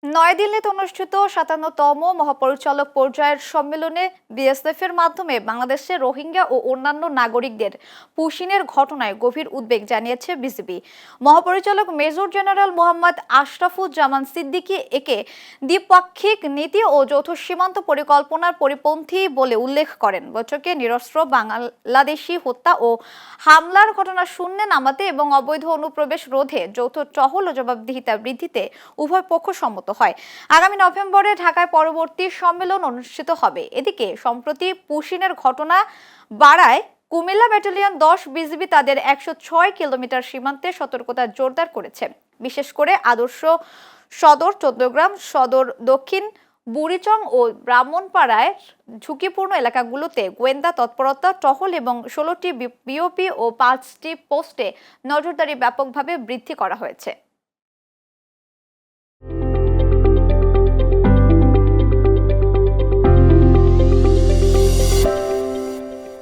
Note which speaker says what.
Speaker 1: নয়াদিল্লিতে অনুষ্ঠিত ৫৭তম মহাপরিচালক পর্যায়ের সম্মেলনে বিএসএফ এর মাধ্যমে বাংলাদেশে রোহিঙ্গা ও অন্যান্য নাগরিকদের পুশিনের ঘটনায় গভীর উদ্বেগ জানিয়েছে বিজিবি। মহাপরিচালক মেজর জেনারেল মোহাম্মদ আশরাফুজ্জামান সিদ্দিকী একে দ্বিপাক্ষিক নীতি ও যৌথ সীমান্ত পরিকল্পনার পরিপন্থী বলে উল্লেখ করেন। বৈঠকে নিরস্ত্র বাংলাদেশি হত্যা ও হামলার ঘটনা শূন্যে নামাতে এবং অবৈধ অনুপ্রবেশ রোধে যৌথ টহল ও জবাবদিহিতা বৃদ্ধিতে উভয় পক্ষ সম্মত হয়। আগামী নভেম্বরে ঢাকায় পরবর্তী সম্মেলন অনুষ্ঠিত হবে। এদিকে সম্প্রতি পুশিনের ঘটনা বাড়ায় কুমিল্লা ব্যাটালিয়ন ১০ বিজিবি তাদের ১০৬ কিলোমিটার সীমান্তে সতর্কতা জোরদার করেছে। বিশেষ করে আদর্শ সদর, চৌদ্দগ্রাম সদর, দক্ষিণ বুড়িচং ও ব্রাহ্মণপাড়ায় ঝুঁকিপূর্ণ এলাকাগুলোতে গোয়েন্দা তৎপরতা, টহল এবং ১৬টি বিওপি ও ৫টি পোস্টে নজরদারি ব্যাপকভাবে বৃদ্ধি করা হয়েছে।